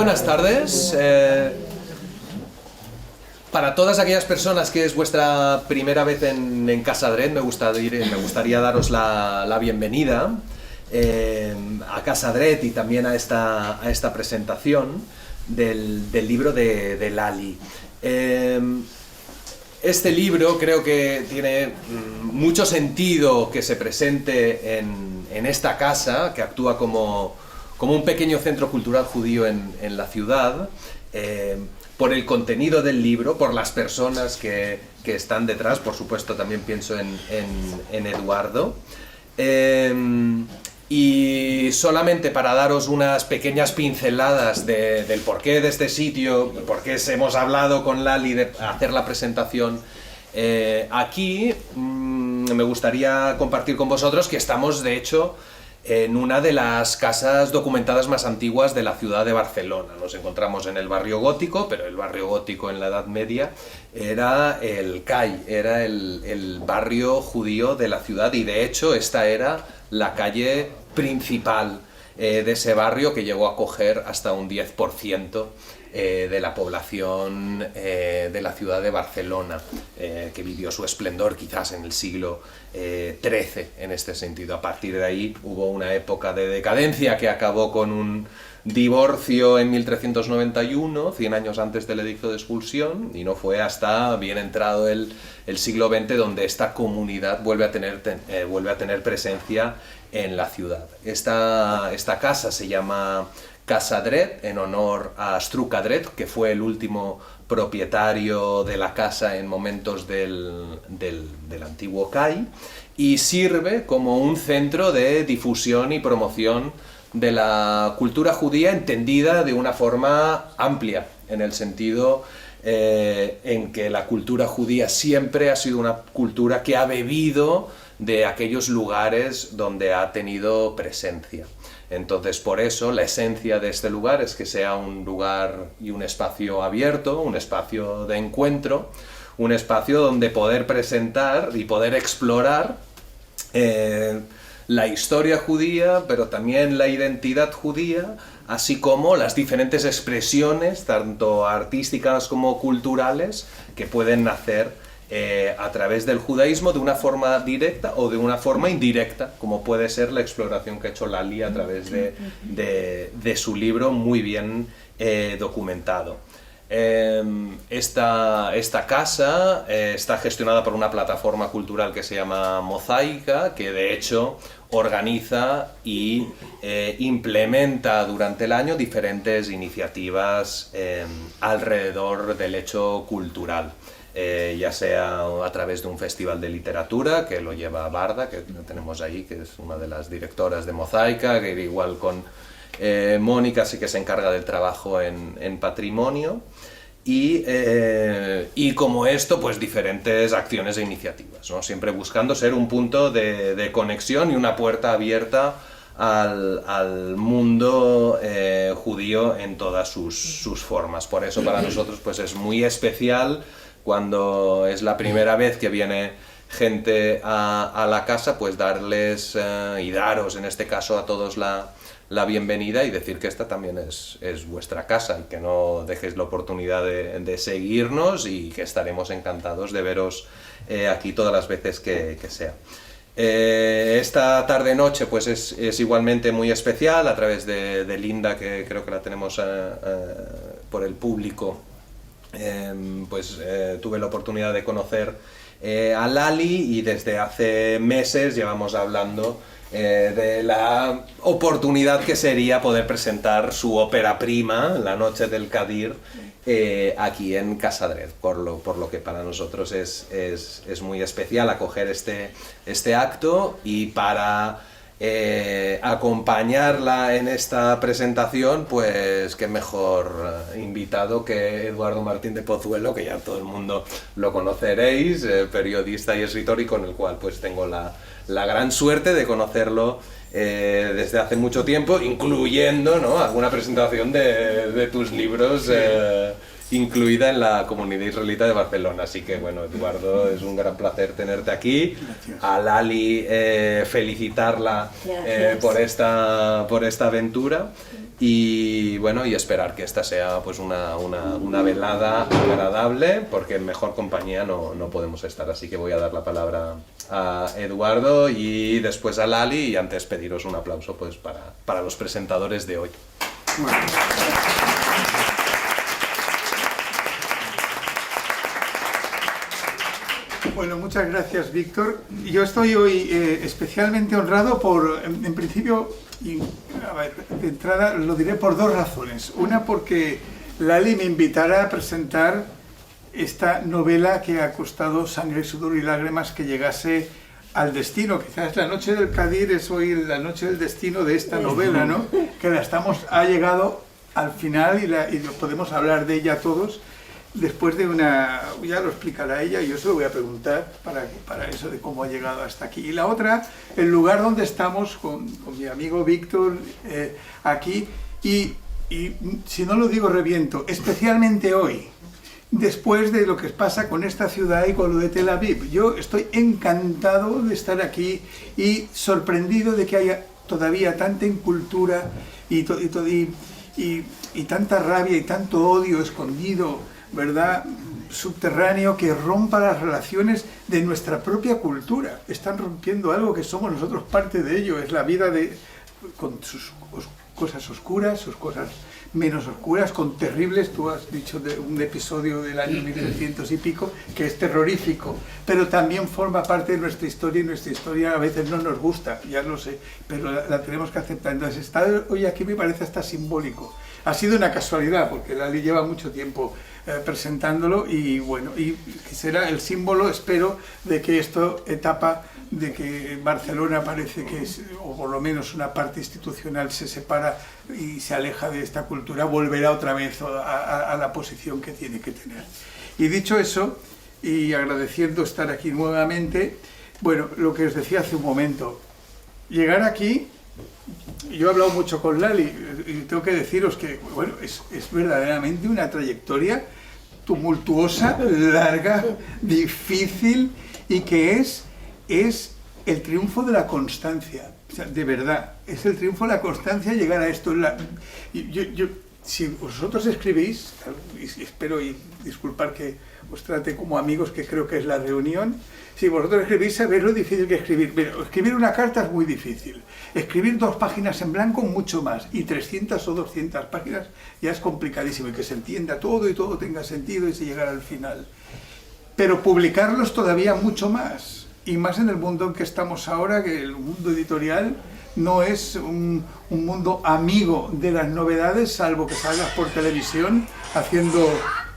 buenas tardes. Para todas aquellas personas que es vuestra primera vez en Casa Dret, me gustaría daros la bienvenida a Casa Dret y también a esta presentación del libro de Lali. Este libro creo que tiene mucho sentido que se presente en esta casa, que actúa como un pequeño centro cultural judío en la ciudad, por el contenido del libro, por las personas que están detrás. Por supuesto también pienso en Eduardo. Y solamente para daros unas pequeñas pinceladas del porqué de este sitio y por qué hemos hablado con Lali de hacer la presentación aquí, me gustaría compartir con vosotros que estamos de hecho en una de las casas documentadas más antiguas de la ciudad de Barcelona. Nos encontramos en el barrio gótico, pero el barrio gótico en la Edad Media era el CAI, era el barrio judío de la ciudad, y de hecho esta era la calle principal de ese barrio, que llegó a acoger hasta un 10% de la población de la ciudad de Barcelona, que vivió su esplendor quizás en el siglo XIII en este sentido. A partir de ahí hubo una época de decadencia que acabó con un divorcio en 1391, 100 años antes del edicto de expulsión, y no fue hasta bien entrado el siglo XX donde esta comunidad vuelve a tener presencia en la ciudad. Esta casa se llama Casa Dret en honor a Struca Dret, que fue el último propietario de la casa en momentos del antiguo CAI, y sirve como un centro de difusión y promoción de la cultura judía, entendida de una forma amplia, en el sentido en que la cultura judía siempre ha sido una cultura que ha bebido de aquellos lugares donde ha tenido presencia. Entonces, por eso, la esencia de este lugar es que sea un lugar y un espacio abierto, un espacio de encuentro, un espacio donde poder presentar y poder explorar la historia judía, pero también la identidad judía, así como las diferentes expresiones, tanto artísticas como culturales, que pueden nacer a través del judaísmo de una forma directa o de una forma indirecta, como puede ser la exploración que ha hecho Lali a través de su libro muy bien documentado. Esta casa está gestionada por una plataforma cultural que se llama Mosaica, que de hecho organiza y implementa durante el año diferentes iniciativas alrededor del hecho cultural. Ya sea a través de un festival de literatura que lo lleva Barda, que tenemos ahí, que es una de las directoras de Mosaica, que igual con Mónica sí que se encarga del trabajo en patrimonio, y como esto, pues diferentes acciones e iniciativas, ¿no? Siempre buscando ser un punto de conexión y una puerta abierta al mundo judío en todas sus formas. Por eso para nosotros pues es muy especial cuando es la primera vez que viene gente a la casa, pues darles y daros en este caso a todos la bienvenida, y decir que esta también es vuestra casa, y que no dejéis la oportunidad de seguirnos, y que estaremos encantados de veros aquí todas las veces que sea. Esta tarde-noche pues es igualmente muy especial a través de Linda, que creo que la tenemos por el público. Tuve la oportunidad de conocer a Lali, y desde hace meses llevamos hablando de la oportunidad que sería poder presentar su ópera prima, La Noche del Kadir, aquí en Casa Dret, por lo que para nosotros es muy especial acoger este acto, y para acompañarla en esta presentación, pues qué mejor invitado que Eduardo Martín de Pozuelo, que ya todo el mundo lo conoceréis, periodista y escritor, y con el cual pues tengo la gran suerte de conocerlo desde hace mucho tiempo, incluyendo, ¿no?, alguna presentación de tus libros incluida en la comunidad israelita de Barcelona. Así que bueno, Eduardo, es un gran placer tenerte aquí. Gracias. A Lali felicitarla por esta aventura, Y bueno, y esperar que esta sea pues una velada agradable, porque en mejor compañía no podemos estar. Así que voy a dar la palabra a Eduardo y después a Lali, y antes pediros un aplauso pues para los presentadores de hoy. Bueno, muchas gracias, Víctor. Yo estoy hoy especialmente honrado por, en principio, y, a ver, de entrada lo diré por dos razones. Una, porque Lali me invitará a presentar esta novela que ha costado sangre, sudor y lágrimas que llegase al destino. Quizás La noche del Kadir es hoy la noche del destino de esta novela, ¿no? Que ha llegado al final y podemos hablar de ella todos. Después de ya lo explicará ella, y yo se lo voy a preguntar para eso de cómo ha llegado hasta aquí. Y la otra, el lugar donde estamos con mi amigo Víctor aquí, y si no lo digo reviento, especialmente hoy, después de lo que pasa con esta ciudad y con lo de Tel Aviv. Yo estoy encantado de estar aquí y sorprendido de que haya todavía tanta incultura y tanta rabia y tanto odio escondido, ¿verdad?, subterráneo, que rompa las relaciones de nuestra propia cultura. Están rompiendo algo que somos nosotros parte de ello. Es la vida con sus cosas oscuras, sus cosas menos oscuras, con terribles, tú has dicho de un episodio del año 1300 y pico, que es terrorífico, pero también forma parte de nuestra historia, y nuestra historia a veces no nos gusta, ya lo sé, pero la tenemos que aceptar. Entonces, estar hoy aquí me parece hasta simbólico. Ha sido una casualidad, porque Lali lleva mucho tiempo presentándolo, y bueno, y será el símbolo, espero, de que esto etapa de que Barcelona parece que es, o por lo menos una parte institucional se separa y se aleja de esta cultura, volverá otra vez a la posición que tiene que tener. Y dicho eso, y agradeciendo estar aquí nuevamente, bueno, lo que os decía hace un momento, llegar aquí, yo he hablado mucho con Lali, y tengo que deciros que, bueno, es verdaderamente una trayectoria tumultuosa, larga, difícil, y que es el triunfo de la constancia. O sea, de verdad, es el triunfo de la constancia llegar a esto. Si vosotros escribís, y espero, y disculpar que os trate como amigos, que creo que es la reunión, si vosotros escribís, sabéis lo difícil que es escribir. Pero escribir una carta es muy difícil. Escribir 2 páginas en blanco, mucho más. Y 300 o 200 páginas ya es complicadísimo. Y que se entienda todo y todo tenga sentido y se llegar al final. Pero publicarlos todavía mucho más. Y más en el mundo en que estamos ahora, que el mundo editorial no es un mundo amigo de las novedades, salvo que salgas por televisión haciendo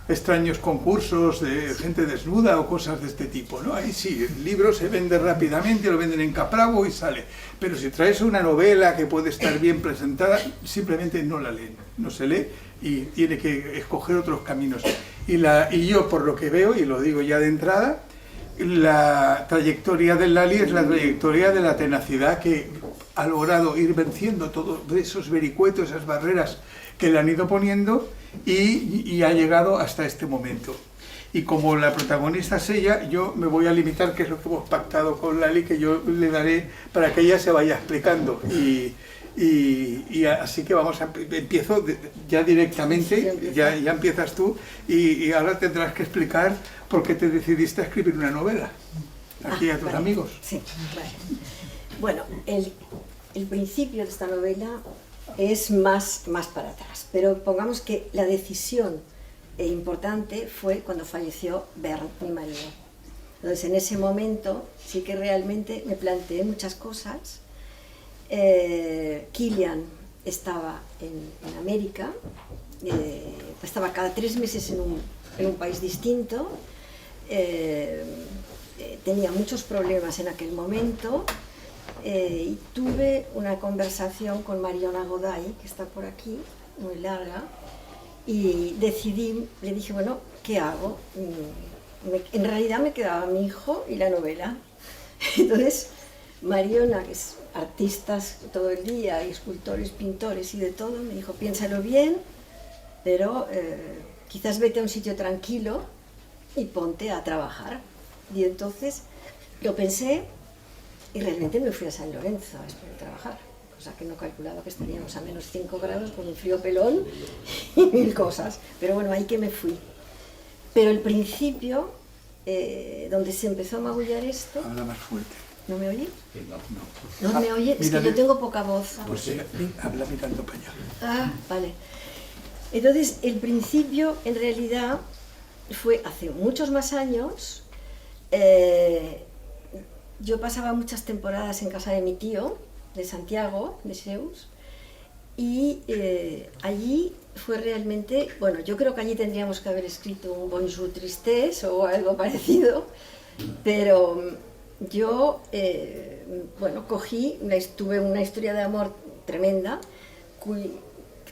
extraños concursos de gente desnuda o cosas de este tipo, ¿no? Ahí sí, el libro se vende rápidamente, lo venden en Capravo y sale. Pero si traes una novela que puede estar bien presentada, simplemente no la leen, no se lee, y tiene que escoger otros caminos. Y yo, por lo que veo, y lo digo ya de entrada, la trayectoria del Lali es la trayectoria de la tenacidad, que ha logrado ir venciendo todos esos vericuetos, esas barreras que le han ido poniendo, y ha llegado hasta este momento. Y como la protagonista es ella, yo me voy a limitar, que es lo que hemos pactado con Lali, que yo le daré para que ella se vaya explicando. Y así que empiezo ya directamente, ya empiezas tú, y ahora tendrás que explicar por qué te decidiste a escribir una novela, aquí a tus amigos. Sí, vale. Bueno, el principio de esta novela es más para atrás, pero pongamos que la decisión importante fue cuando falleció Bernd, mi marido. Entonces, en ese momento sí que realmente me planteé muchas cosas. Kilian estaba en América, estaba cada 3 meses en un país distinto, tenía muchos problemas en aquel momento, y tuve una conversación con Mariona Goday, que está por aquí, muy larga, y le dije, bueno, ¿qué hago? En realidad me quedaba mi hijo y la novela. Entonces, Mariona, que es artistas todo el día, y escultores, pintores y de todo, me dijo, piénsalo bien, pero quizás vete a un sitio tranquilo y ponte a trabajar. Y entonces lo pensé, y realmente me fui a San Lorenzo a trabajar. o sea que no calculaba que estaríamos a menos 5 grados con un frío pelón y mil cosas. Pero bueno, ahí que me fui. Pero el principio, donde se empezó a magullar esto... Habla más fuerte. ¿No me oye? No. ¿No me oye? Es que mírale. yo tengo poca voz. Pues habla mirando para allá. Ah, vale. Entonces, el principio, en realidad, fue hace muchos más años. Yo pasaba muchas temporadas en casa de mi tío, de Santiago, de Seus, y allí fue realmente, bueno, yo creo que allí tendríamos que haber escrito un Bonjour Tristesse o algo parecido, pero yo, bueno, tuve una historia de amor tremenda,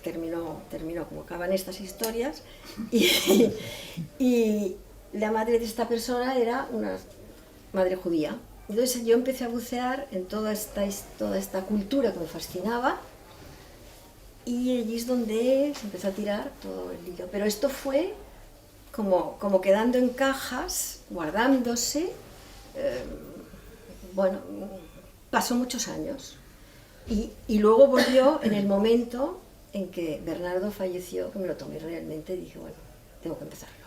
terminó como acaban estas historias, y la madre de esta persona era una madre judía. Entonces yo empecé a bucear en toda esta cultura que me fascinaba, y allí es donde se empezó a tirar todo el hilo. Pero esto fue como quedando en cajas, guardándose. Bueno, pasó muchos años. Y luego volvió en el momento en que Bernardo falleció, que me lo tomé realmente y dije, bueno, tengo que empezarlo.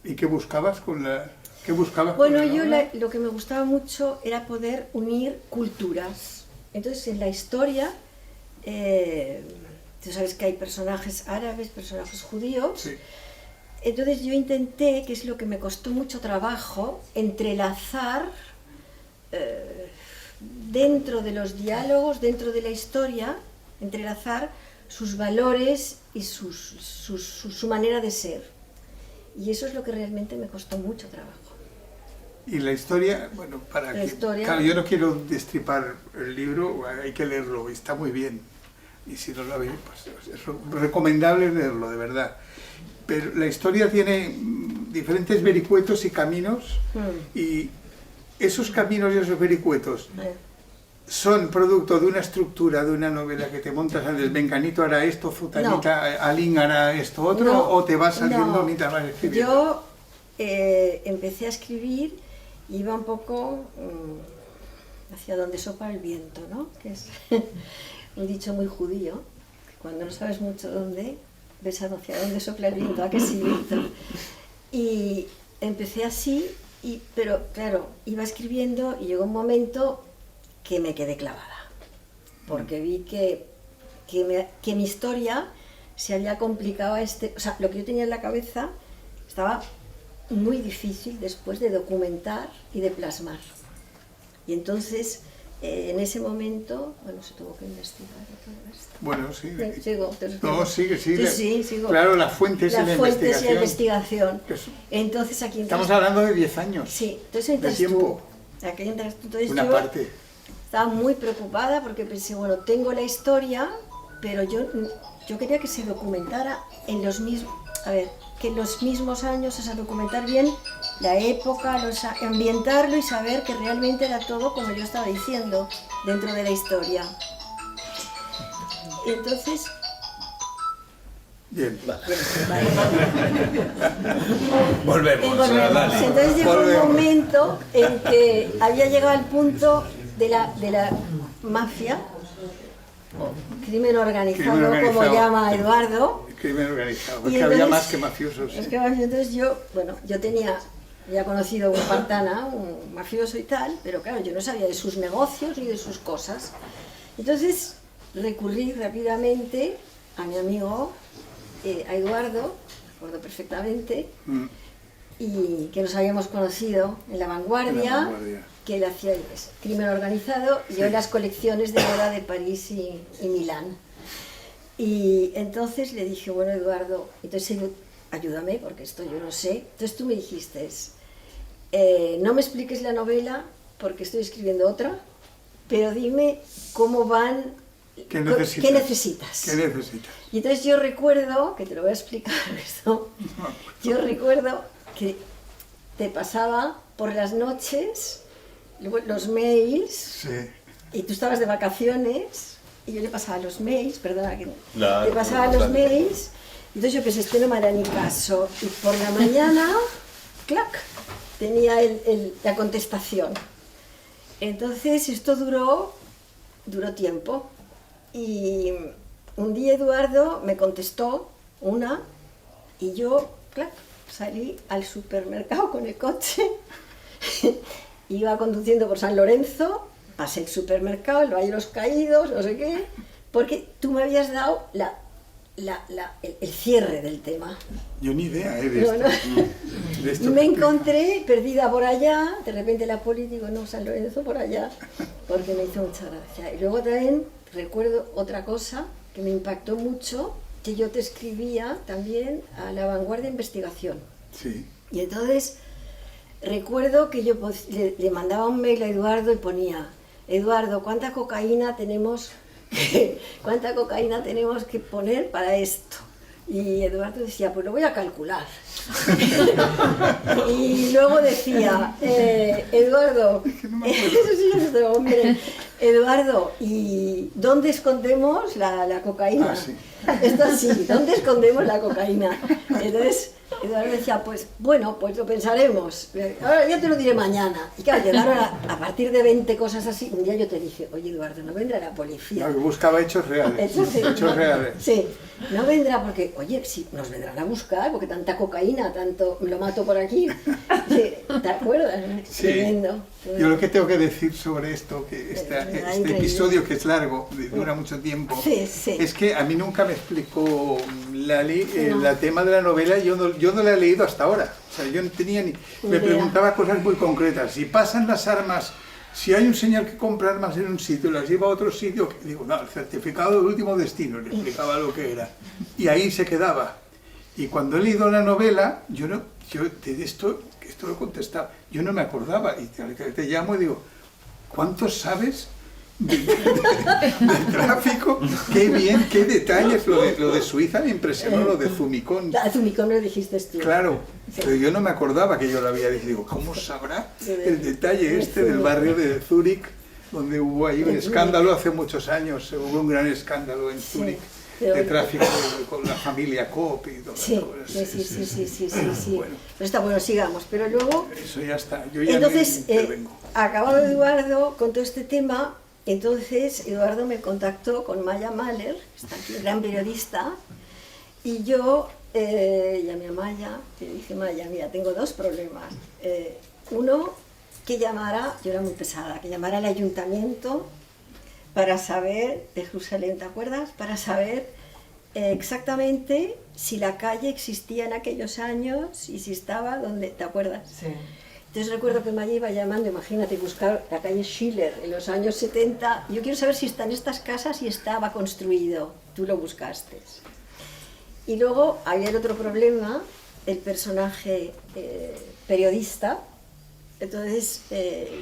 ¿Y qué buscabas con la...? ¿Qué buscabas Bueno, con la yo novela? lo que me gustaba mucho era poder unir culturas. Entonces, en la historia, tú sabes que hay personajes árabes, personajes judíos. Sí. Entonces yo intenté, que es lo que me costó mucho trabajo, entrelazar dentro de los diálogos, dentro de la historia, entrelazar sus valores y su manera de ser. Y eso es lo que realmente me costó mucho trabajo. Y la historia, bueno, claro, yo no quiero destripar el libro, hay que leerlo, está muy bien. Y si no lo habéis, pues es recomendable leerlo, de verdad. Pero la historia tiene diferentes vericuetos y caminos, y esos caminos y esos vericuetos son producto de una estructura, de una novela que te montas antes, Bencanito hará esto, Futanita, Alín hará esto otro, No, o te vas saliendo no. mientras vas escribiendo. Yo empecé a escribir, iba un poco hacia donde sopla el viento, ¿no? Que es un dicho muy judío, que cuando no sabes mucho dónde, ves hacia dónde sopla el viento, ¿a que sí, Víctor? Y empecé así, pero claro, iba escribiendo y llegó un momento que me quedé clavada, porque vi que mi historia se había complicado o sea, lo que yo tenía en la cabeza estaba muy difícil después de documentar y de plasmar. Y entonces, en ese momento, bueno, se tuvo que investigar todo esto. Bueno, sí. Sigo. No, sigue. Sí, sigo. Claro, las fuentes y la fuentes y la investigación. investigación. Entonces aquí... Estamos hablando de 10 años. Sí, entonces entras de tiempo. tú. Aquí entras tú. Entonces Una yo parte. estaba muy preocupada porque pensé, bueno, tengo la historia, pero yo quería que se documentara en los mismos... A ver, que en los mismos años, o sea, documentar bien la época, ambientarlo y saber que realmente era todo como yo estaba diciendo dentro de la historia. Y entonces... Bien. Vale. Volvemos, dale. Entonces llegó un momento en que había llegado al punto de la mafia, o crimen organizado, como llama Eduardo. Crimen organizado, Y porque entonces, había más que mafiosos. Es que, entonces yo había conocido a un partana, un mafioso y tal, pero claro, yo no sabía de sus negocios ni de sus cosas. Entonces recurrí rápidamente a mi amigo, a Eduardo, me acuerdo perfectamente, y que nos habíamos conocido en La Vanguardia, que él hacía crimen organizado, y yo en las colecciones de moda de París y Milán. Y entonces le dije, bueno, Eduardo, entonces ayúdame, porque esto yo no sé. Entonces tú me dijiste, no me expliques la novela, porque estoy escribiendo otra, pero dime cómo van, ¿Qué necesitas? ¿qué necesitas? ¿Qué necesitas? Y entonces yo recuerdo, que te lo voy a explicar esto, yo recuerdo que te pasaba por las noches los mails, Sí. y tú estabas de vacaciones, y yo le pasaba los mails, perdona, que Claro, le pasaba los mails, y entonces yo pensé, no me hará ni caso, y por la mañana, clac, tenía la contestación. Entonces esto duró duró tiempo. Y un día Eduardo me contestó una y yo, claro, salí al supermercado con el coche, iba conduciendo por San Lorenzo, pasé el supermercado, el Valle de los Caídos, no sé qué, porque tú me habías dado el cierre del tema. Yo ni idea de No, esto. no. De esto. Y me encontré perdida por allá, de repente la poli, digo, no, San Lorenzo por allá, porque me hizo mucha gracia. Y luego también recuerdo otra cosa que me impactó mucho, que yo te escribía también a La Vanguardia Investigación. Sí. Y entonces recuerdo que yo le mandaba un mail a Eduardo y ponía, Eduardo, ¿cuánta cocaína tenemos que poner para esto? Y Eduardo decía, pues lo voy a calcular. Y luego decía, Eduardo, eso sí es otro hombre, Eduardo, ¿y dónde escondemos la cocaína? Ah, sí. Esto así, ¿dónde escondemos la cocaína? Entonces Eduardo decía, pues bueno, pues lo pensaremos, ahora ya te lo diré mañana. Y claro, llegaron a partir de 20 cosas así. Un día yo te dije, oye Eduardo, no vendrá la policía. No, que buscaba hechos reales. Hechos reales. Sí, no vendrá porque, oye, sí, nos vendrán a buscar, porque tanta cocaína, tanto, me lo mato por aquí. Sí, ¿te acuerdas? Sí. Tremendo. Yo lo que tengo que decir sobre esto, que este increíble. episodio que es largo, dura mucho tiempo, Sí, sí. es que a mí nunca me explicó Lali No. el tema de la novela, yo no la he leído hasta ahora. O sea, yo no tenía ni... Me idea. preguntaba cosas muy concretas. Si pasan las armas, si hay un señor que compra armas en un sitio y las lleva a otro sitio, digo, no, el certificado de último destino, le explicaba lo que era. Y ahí se quedaba. Y cuando he leído la novela, yo de esto lo contestaba, yo no me acordaba. Y te llamo y digo, ¿cuánto sabes del tráfico? Qué bien, qué detalles. Lo de Suiza me impresionó, lo de Zumicón. A Zumicón lo dijiste tú. Claro, Sí. pero yo no me acordaba que yo lo había dicho. Digo, ¿cómo sabrá el detalle de este del Zúrich. barrio de Zúrich, donde hubo ahí un De escándalo hace muchos años? Hubo un gran escándalo en Sí, Zúrich pero- de tráfico con la familia Kopp y todo Sí, eso. sí. Bueno. Pero está bueno, sigamos. Pero luego, Eso ya está. Yo ya entonces, no intervengo. acabado Eduardo con todo este tema, entonces Eduardo me contactó con Maya Mahler, que está aquí, gran periodista, y yo llamé a Maya, le dije, Maya, mira, tengo dos problemas. Uno, que llamara, yo era muy pesada, que llamara al ayuntamiento para saber, de Jerusalén, ¿te acuerdas? Para saber exactamente si la calle existía en aquellos años y si estaba donde, ¿te acuerdas? Sí. Entonces recuerdo que Maya iba llamando, imagínate, buscar la calle Schiller en los años 70. Yo quiero saber si están estas casas y estaba construido. Tú lo buscaste. Y luego había el otro problema, el personaje periodista. Entonces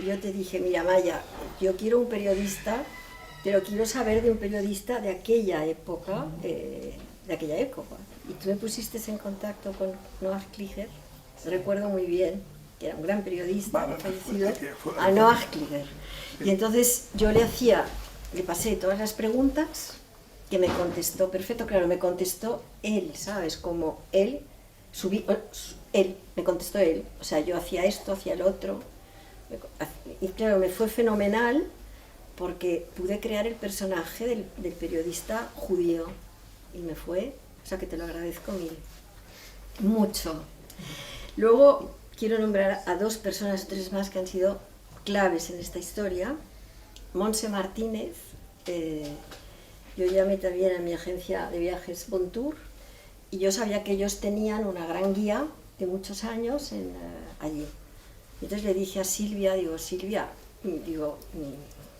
yo te dije, mira Maya, yo quiero un periodista, pero quiero saber de un periodista de aquella época, Y tú me pusiste en contacto con Noah Kliger, recuerdo muy bien, que era un gran periodista, Vale, fallecido, fue- a Noah Kliger. Y entonces yo le pasé todas las preguntas, que me contestó perfecto, claro, me contestó él, ¿sabes? Como él, me contestó él, o sea, yo hacía esto, hacía el otro, y claro, me fue fenomenal, porque pude crear el personaje del periodista judío, y me fue, o sea que te lo agradezco mil, mucho. Luego quiero nombrar a dos personas, tres más, que han sido claves en esta historia. Monse Martínez, yo llamé también a mi agencia de viajes Bontour, y yo sabía que ellos tenían una gran guía de muchos años allí. Entonces le dije a Silvia, Silvia,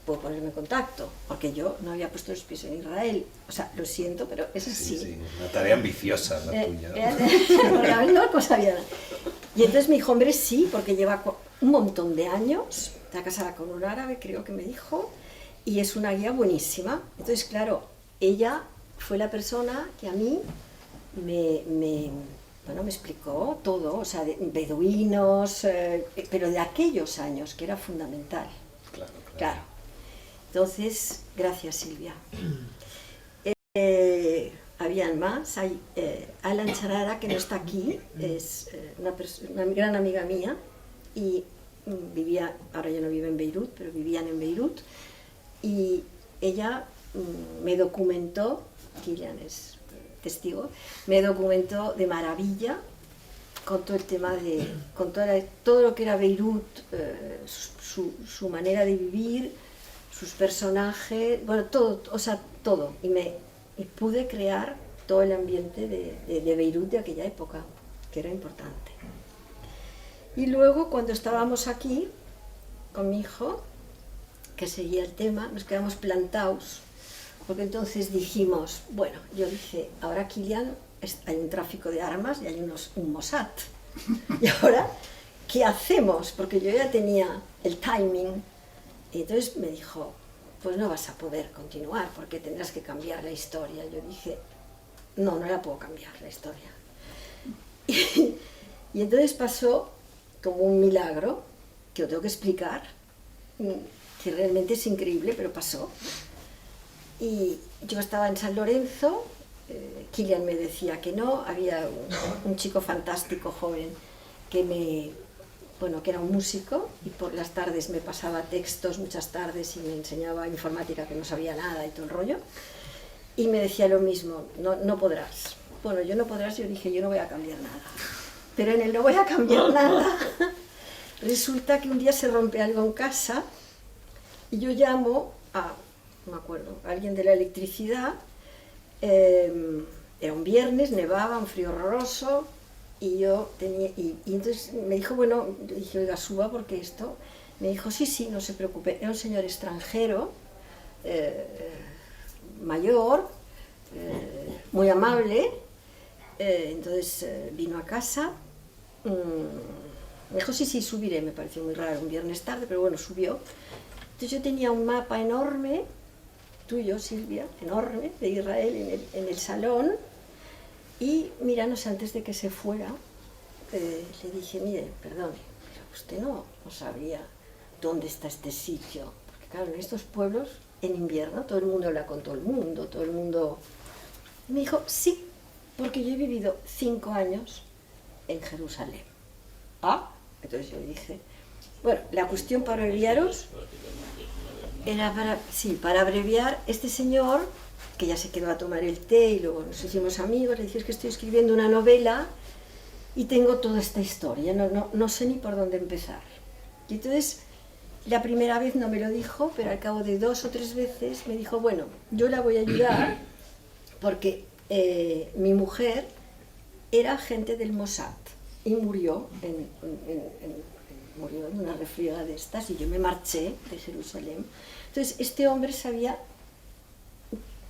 puedo ponerme en contacto, porque yo no había puesto los pies en Israel. O sea, lo siento, pero es así. Sí, una tarea ambiciosa la tuya. Porque a mí no sabía nada. Y entonces me dijo, hombre, sí, porque lleva un montón de años, está casada con un árabe, creo que me dijo, y es una guía buenísima. Entonces, claro, ella fue la persona que a mí me explicó todo, o sea, de beduinos, pero de aquellos años, que era fundamental. Claro. Entonces, gracias Silvia. Habían más, hay Alan Charara, que no está aquí, es una gran amiga mía, y vivía, ahora ya no vive en Beirut, pero vivían en Beirut, y ella me documentó, Kilian es testigo, me documentó de maravilla con todo el tema de, con todo lo que era Beirut, su manera de vivir, sus personajes, bueno, todo, o sea, todo. Y pude crear todo el ambiente de Beirut de aquella época, que era importante. Y luego, cuando estábamos aquí, con mi hijo, que seguía el tema, nos quedamos plantados, porque entonces dijimos, bueno, yo dije, ahora Kilian, hay un tráfico de armas y hay un Mossad. Y ahora, ¿qué hacemos? Porque yo ya tenía el timing. Y entonces me dijo, pues no vas a poder continuar porque tendrás que cambiar la historia. Yo dije, no la puedo cambiar la historia. Y entonces pasó como un milagro, que lo tengo que explicar, que realmente es increíble, pero pasó. Y yo estaba en San Lorenzo, Kilian me decía que no, había un chico fantástico, joven, que era un músico, y por las tardes me pasaba textos, muchas tardes, y me enseñaba informática, que no sabía nada y todo el rollo, y me decía lo mismo, no podrás. Bueno, yo no podrás, yo dije, yo no voy a cambiar nada. Pero en el no voy a cambiar nada, resulta que un día se rompe algo en casa, y yo llamo a, no me acuerdo, a alguien de la electricidad. Era un viernes, nevaba, un frío horroroso, y yo tenía, y entonces me dijo, bueno, yo dije, oiga, suba porque esto, me dijo, sí, no se preocupe, era un señor extranjero, mayor, muy amable, entonces vino a casa, me dijo, sí, subiré, me pareció muy raro, un viernes tarde, pero bueno, subió. Entonces yo tenía un mapa enorme, tuyo, Silvia, enorme, de Israel en el salón, y mira, no sé, antes de que se fuera, le dije, mire, perdone, pero usted no sabría dónde está este sitio, porque claro, en estos pueblos, en invierno, todo el mundo habla con todo el mundo. Y me dijo, sí, porque yo he vivido 5 años en Jerusalén. Entonces yo dije, bueno, la cuestión para abreviaros era para abreviar, este señor, que ya se quedó a tomar el té y luego nos hicimos amigos, le dije, es que estoy escribiendo una novela y tengo toda esta historia, no sé ni por dónde empezar. Y entonces, la primera vez no me lo dijo, pero al cabo de 2 o 3 veces me dijo, bueno, yo la voy a ayudar porque mi mujer era agente del Mossad y murió murió en una refriega de estas y yo me marché de Jerusalén. Entonces este hombre sabía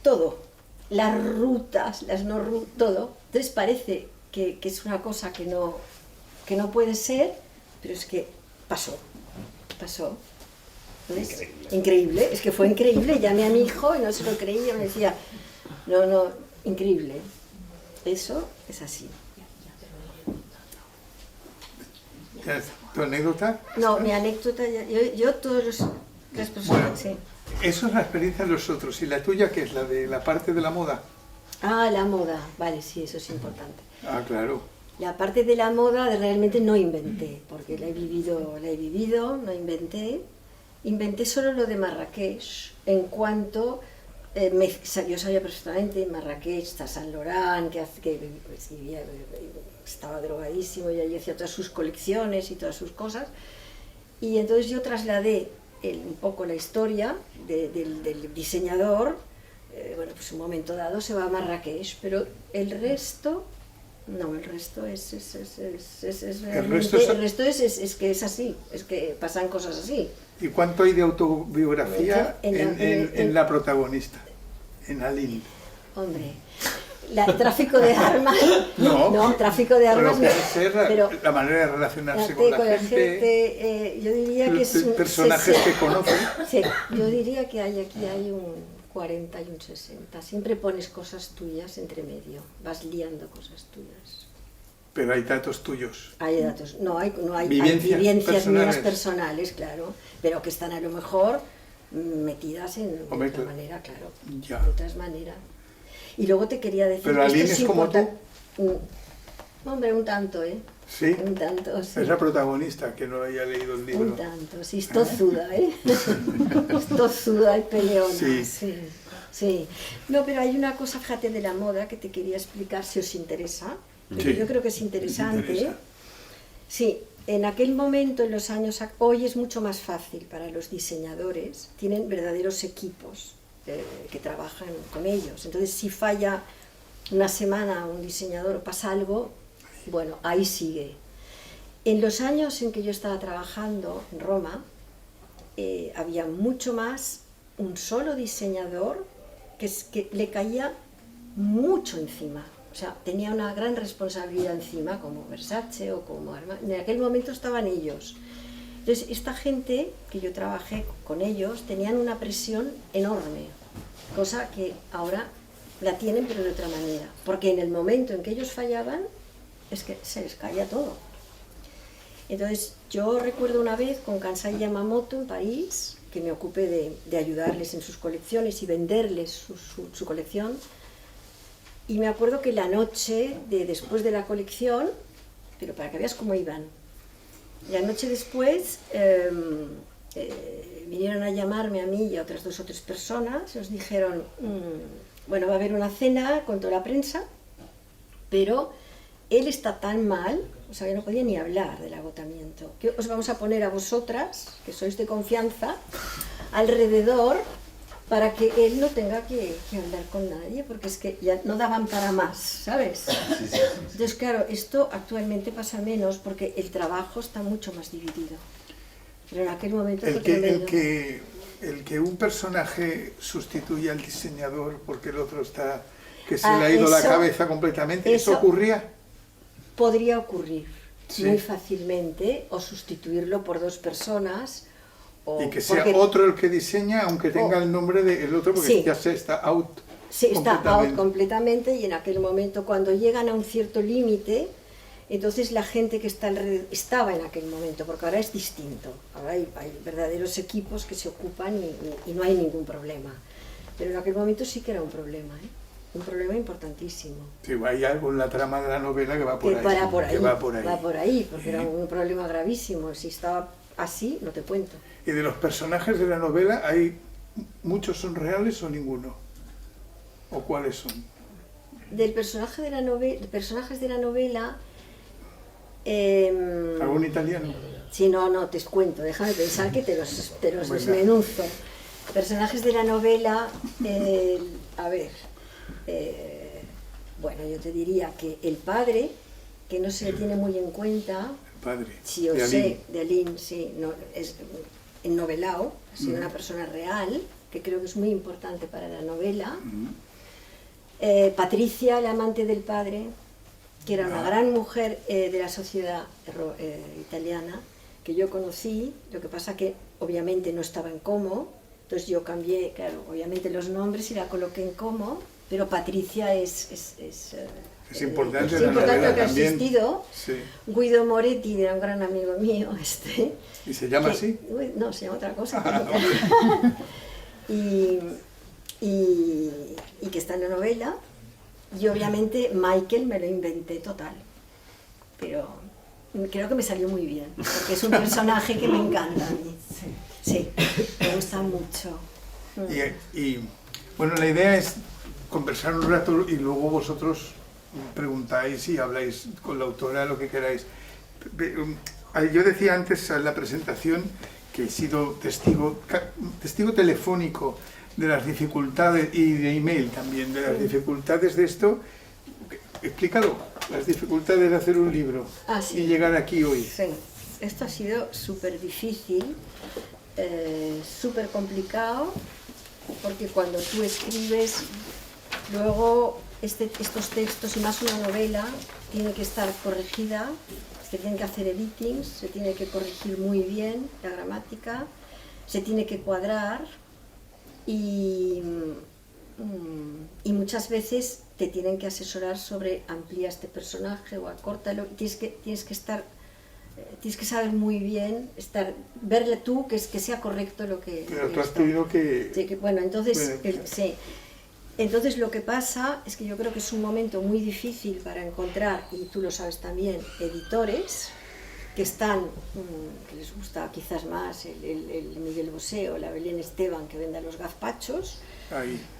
todo, las rutas, las no rutas, todo. Entonces parece que es una cosa que no puede ser, pero es que pasó. Entonces, increíble, es que fue increíble. Llamé a mi hijo y no se lo creía, me decía, no, increíble. Eso es así. ¿Tu anécdota? No, mi anécdota, yo todas las personas, bueno, sí. Eso es la experiencia de los otros. ¿Y la tuya qué es? ¿La de la parte de la moda? La moda, vale, sí, eso es importante. Claro. La parte de la moda realmente no inventé, porque la he vivido, no inventé. Inventé solo lo de Marrakech, en cuanto yo sabía perfectamente en Marrakech, está Saint Laurent, que estaba drogadísimo y ahí hacía todas sus colecciones y todas sus cosas. Y entonces yo trasladé un poco la historia del diseñador. Bueno, pues un momento dado se va a Marrakech, pero el resto... No, el resto es que es así, es que pasan cosas así. ¿Y cuánto hay de autobiografía en la protagonista, en Aline? Hombre, tráfico de armas... No, tráfico de armas pero la manera de relacionarse con la gente, yo diría que es personajes que conocen. Sí, yo diría que aquí hay un 40 y un 60. Siempre pones cosas tuyas entre medio, vas liando cosas tuyas. Pero hay datos tuyos. Hay datos, no hay vivencias mías personales, claro, pero que están a lo mejor metidas de otra manera, claro. Ya. De otras maneras. Y luego te quería decir pero que Aline esto es como tú. Hombre, un tanto, Sí, Un tanto, sí. es la protagonista que no haya leído el libro. Un tanto, sí, es tozuda, ¿eh? Es tozuda y peleona, Sí. sí. Sí. No, pero hay una cosa, fíjate, de la moda que te quería explicar si os interesa. Porque Sí. yo creo que es interesante. interesa. Sí, en aquel momento, en los años... Hoy es mucho más fácil para los diseñadores. Tienen verdaderos equipos que trabajan con ellos. Entonces, si falla una semana un diseñador o pasa algo, bueno, ahí sigue. En los años en que yo estaba trabajando en Roma, había mucho más un solo diseñador que le caía mucho encima. O sea, tenía una gran responsabilidad encima, como Versace o como Armani. En aquel momento estaban ellos. Entonces, esta gente que yo trabajé con ellos tenían una presión enorme, cosa que ahora la tienen pero de otra manera. Porque en el momento en que ellos fallaban, es que se les caía todo. Entonces, yo recuerdo una vez con Kansai Yamamoto en París, que me ocupé de ayudarles en sus colecciones y venderles su colección. Y me acuerdo que la noche después de la colección, pero para que veas cómo iban, la noche después vinieron a llamarme a mí y a otras 2 o 3 personas, y nos dijeron, bueno, va a haber una cena con toda la prensa, pero él está tan mal, o sea, que no podía ni hablar del agotamiento, que os vamos a poner a vosotras, que sois de confianza, alrededor, para que él no tenga que hablar con nadie, porque es que ya no daban para más, ¿sabes? Entonces, claro, esto actualmente pasa menos porque el trabajo está mucho más dividido. Pero en aquel momento fue tremendo. El que un personaje sustituye al diseñador porque el otro está... que se le ha ido la cabeza completamente, ¿eso ocurría? Podría ocurrir Sí. muy fácilmente, o sustituirlo por 2 personas. Y que sea otro el que diseña, aunque tenga el nombre del otro, porque Sí. ya se está out. Sí, está out completamente, y en aquel momento, cuando llegan a un cierto límite, entonces la gente que está alrededor, estaba en aquel momento, porque ahora es distinto, ahora hay verdaderos equipos que se ocupan y no hay ningún problema. Pero en aquel momento sí que era un problema, ¿eh? Un problema importantísimo. Sí, hay algo en la trama de la novela que va por ahí. Va por ahí, porque era un problema gravísimo. Si estaba así, no te cuento. ¿Y de los personajes de la novela, muchos son reales o ninguno? ¿O cuáles son? Del personaje de la personajes de la novela... ¿Algún italiano? Sí, no, te cuento, déjame pensar que te los desmenuzo. Personajes de la novela, a ver... bueno, yo te diría que el padre, que no se le tiene muy en cuenta, El padre, sí, yo sé, de Aline, sí, no, es ennovelado, ha sido una persona real, que creo que es muy importante para la novela. Patricia, la amante del padre, que era una gran mujer de la sociedad italiana, que yo conocí, lo que pasa que obviamente no estaba en Como, entonces yo cambié, claro, obviamente los nombres y la coloqué en Como, pero Patricia es importante, lo que ha también. existido. Sí. Guido Moretti era un gran amigo mío, ¿Y se llama así? No, se llama otra cosa. y que está en la novela, y obviamente Michael me lo inventé total, pero creo que me salió muy bien, porque es un personaje que me encanta a mí. Sí, me gusta mucho. Y bueno, la idea es conversar un rato y luego vosotros preguntáis y habláis con la autora lo que queráis. Yo decía antes en la presentación que he sido testigo telefónico de las dificultades, y de email también, de las dificultades de esto. Explícalo, las dificultades de hacer un libro Sí. y llegar aquí hoy. Sí, esto ha sido súper difícil, súper complicado, porque cuando tú escribes, luego estos textos, y más una novela, tiene que estar corregida, se tienen que hacer editings, se tiene que corregir muy bien la gramática, se tiene que cuadrar, y muchas veces te tienen que asesorar sobre amplía este personaje o acórtalo, tienes que saber muy bien, verle tú que sea correcto lo que... Pero tú has tenido que... Sí, bueno, entonces, bueno, sí. Entonces lo que pasa es que yo creo que es un momento muy difícil para encontrar, y tú lo sabes también, editores que están, que les gusta quizás más el Miguel Bosé o la Belén Esteban que venda los gazpachos,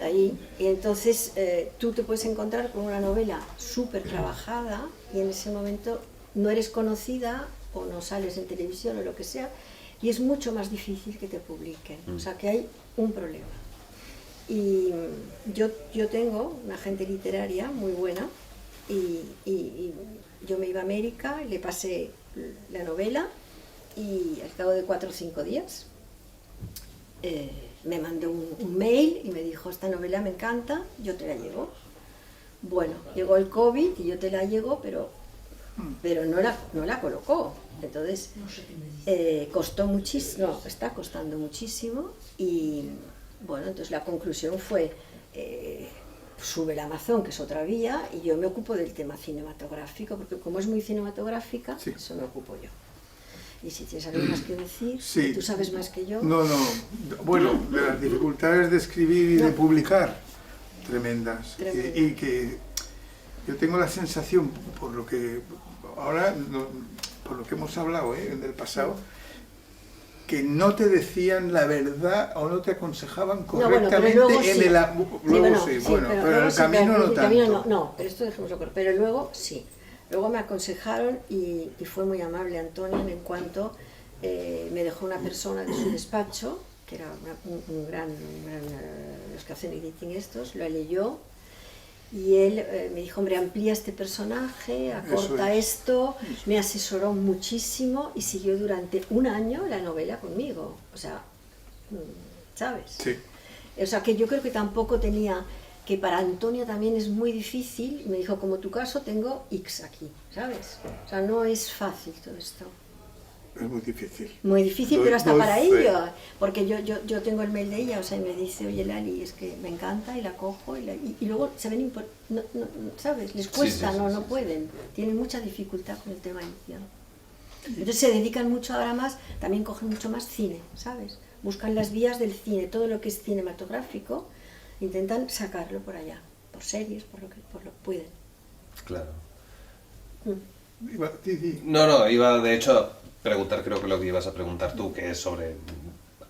ahí. Y entonces tú te puedes encontrar con una novela súper trabajada y en ese momento no eres conocida o no sales en televisión o lo que sea, y es mucho más difícil que te publiquen, o sea que hay un problema. Y yo tengo una agente literaria muy buena y yo me iba a América y le pasé la novela y al cabo de 4 o 5 días me mandó un mail y me dijo: esta novela me encanta, yo te la llevo. Bueno, llegó el COVID y yo te la llevo, pero no la colocó. Entonces costó muchísimo, no, está costando muchísimo. Y bueno, entonces la conclusión fue sube el Amazon, que es otra vía, y yo me ocupo del tema cinematográfico, porque como es muy cinematográfica, sí, eso me ocupo yo. Y si tienes algo más que decir, sí, tú sabes más que yo. No, bueno, de las dificultades de escribir y de publicar, tremendas. Y que yo tengo la sensación, por lo que ahora, por lo que hemos hablado del pasado, que no te decían la verdad o no te aconsejaban correctamente en el... Luego sí, pero en el camino no tanto. No, pero esto dejémoslo claro. Pero luego sí. Luego me aconsejaron y fue muy amable Antonio en cuanto me dejó una persona de su despacho, que era un gran los que hacen editing estos, lo leyó. Y él me dijo: hombre, amplía este personaje, acorta esto, me asesoró muchísimo y siguió durante 1 año la novela conmigo, o sea, ¿sabes? Sí. O sea, que yo creo que tampoco tenía, que para Antonio también es muy difícil, y me dijo: como tu caso tengo X aquí, ¿sabes? O sea, no es fácil todo esto. Es muy difícil. Muy difícil, pero hasta para ella, porque yo tengo el mail de ella, o sea, y me dice: oye Lali, es que me encanta, y la cojo, y luego se ven, no, ¿sabes? Les cuesta, sí, no pueden, tienen mucha dificultad con el tema edición. Entonces se dedican mucho ahora más, también cogen mucho más cine, ¿sabes? Buscan las vías del cine, todo lo que es cinematográfico, intentan sacarlo por allá, por series, por lo que pueden. Claro. No, iba de hecho preguntar, creo que lo que ibas a preguntar tú, que es sobre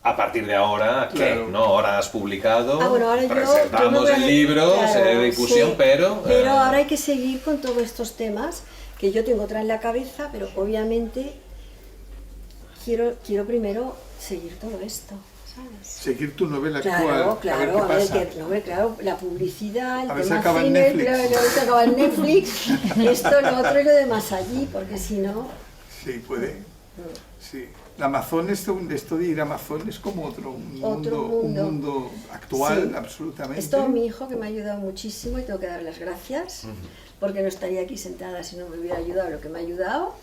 a partir de ahora, ¿qué? ¿No? Ahora has publicado, bueno, ahora presentamos el libro, claro, se de difusión, sí, pero ahora hay que seguir con todos estos temas que yo tengo otra en la cabeza, pero obviamente quiero primero seguir todo esto, ¿sabes? Seguir tu novela actual. Claro, a ver, claro, la publicidad, el tema cine, se acaba en Netflix, esto, lo otro y lo demás allí, porque si no... Sí, puede. Sí. La Amazon, esto de ir a Amazon es como un mundo actual, sí, absolutamente. Es todo mi hijo que me ha ayudado muchísimo y tengo que darle las gracias, porque no estaría aquí sentada si no me hubiera ayudado lo que me ha ayudado.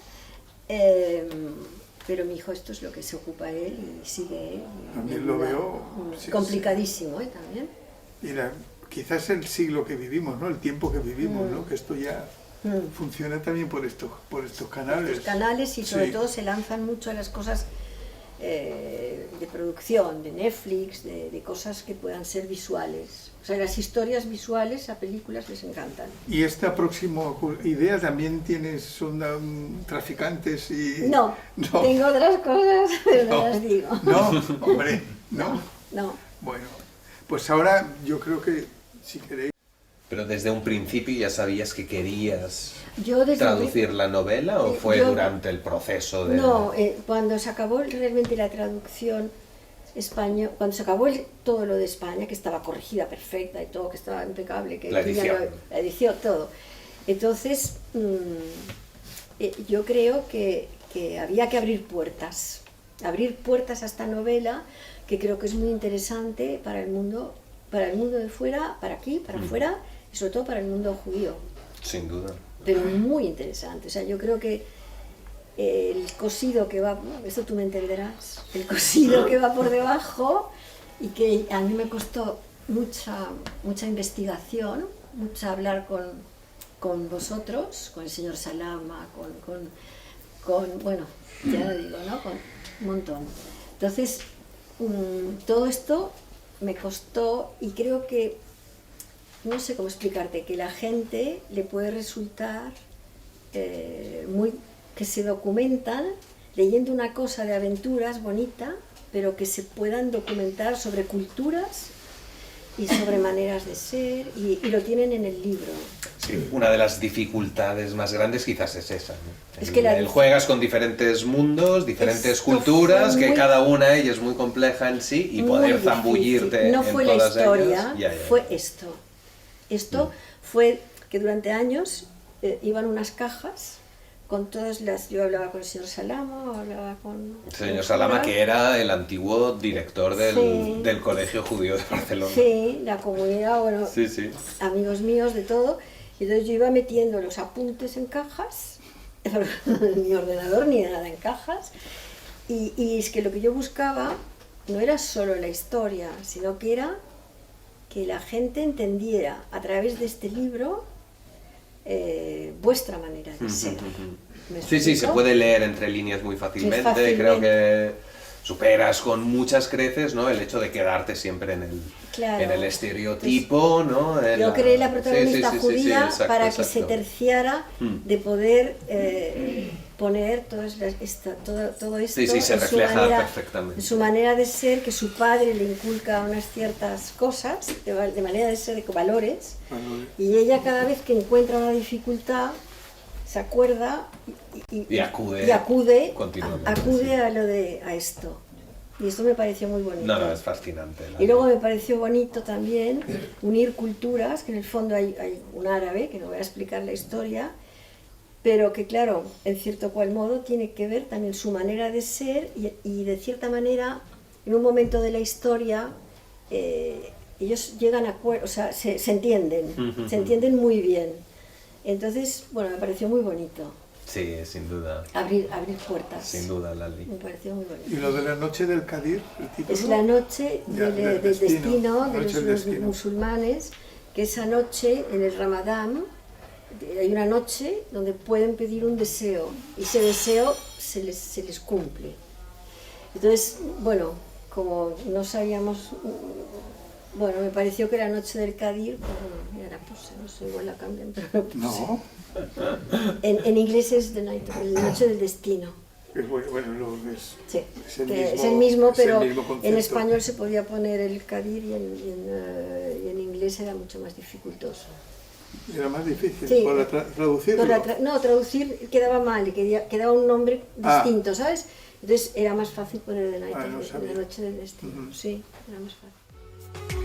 Pero mi hijo, esto es lo que se ocupa él y sigue él. También lo veo... complicadísimo, también. Mira, quizás el siglo que vivimos, ¿no? El tiempo que vivimos, ¿no? Que esto ya... funciona también por estos canales. Los canales y sobre todo se lanzan mucho a las cosas de producción, de Netflix, de cosas que puedan ser visuales. O sea, las historias visuales a películas les encantan. ¿Y esta próxima idea también son traficantes y...? No, tengo otras cosas, pero no las digo. No, hombre, no. Bueno, pues ahora yo creo que, si queréis... ¿Pero desde un principio ya sabías que querías traducir la novela o fue durante el proceso de...? No, cuando se acabó realmente la traducción española, cuando se acabó todo lo de España, que estaba corregida, perfecta y todo, que estaba impecable, que la edición, todo. Entonces, yo creo que había que abrir puertas a esta novela, que creo que es muy interesante para el mundo de fuera, para aquí, para afuera, y sobre todo para el mundo judío. Sin duda. Pero muy interesante. O sea, yo creo que el cosido que va, esto tú me entenderás, el cosido que va por debajo, y que a mí me costó mucha investigación, mucho hablar con vosotros, con el señor Salama, bueno, ya lo digo, ¿no? Con un montón. Entonces, todo esto me costó, y creo que no sé cómo explicarte, que la gente le puede resultar que se documentan leyendo una cosa de aventuras bonita, pero que se puedan documentar sobre culturas y sobre maneras de ser, y lo tienen en el libro. Sí, una de las dificultades más grandes quizás es esa, ¿no? Es que juegas con diferentes mundos, diferentes culturas, que cada una de ellas es muy compleja en sí, y poder zambullirte no en fue la todas historia, ellas. fue esto. Esto fue que durante años iban unas cajas con todas las... Yo hablaba con el señor Salama, hablaba con... El señor Salama, que era el antiguo director del Colegio Judío de Barcelona. Sí, la comunidad, bueno, sí, sí. Amigos míos, de todo. Y entonces yo iba metiendo los apuntes en cajas, ni ordenador ni nada en cajas, y es que lo que yo buscaba no era solo la historia, sino que era que la gente entendiera a través de este libro vuestra manera de ser. Sí, se puede leer entre líneas muy fácilmente. Creo que superas con muchas creces, ¿no?, el hecho de quedarte siempre en el estereotipo, ¿no? Yo creé la protagonista judía para que se terciara de poder poner todo esto se refleja perfectamente. En su manera de ser, que su padre le inculca unas ciertas cosas, de manera de ser, de valores, y ella cada vez que encuentra una dificultad se acuerda y acude a esto. Y esto me pareció muy bonito. No, es fascinante. Y luego me pareció bonito también unir culturas, que en el fondo hay un árabe, que no voy a explicar la historia, pero que claro, en cierto cual modo tiene que ver también su manera de ser y de cierta manera, en un momento de la historia, ellos llegan a acuerdo, o sea, se entienden muy bien. Entonces, bueno, me pareció muy bonito. Sí, sin duda. Abrir puertas. Sin duda, Lali. Me pareció muy bonito. ¿Y lo de la noche del Qadir? ¿El título? Es la noche del destino de los musulmanes, que esa noche, en el Ramadán, hay una noche donde pueden pedir un deseo, y ese deseo se les cumple. Entonces, bueno, como no sabíamos... Bueno, me pareció que la noche del Qadir, pues bueno, ya la puse, no sé, igual la cambian, pero lo puse. No. En inglés es la noche del destino. Bueno, sí, es el mismo, pero en español se podía poner el Qadir y en inglés era mucho más dificultoso. Era más difícil, sí, para traducirlo. Traducir quedaba mal, quedaba un nombre distinto, ¿sabes? Entonces era más fácil poner la noche del destino. Sí, era más fácil.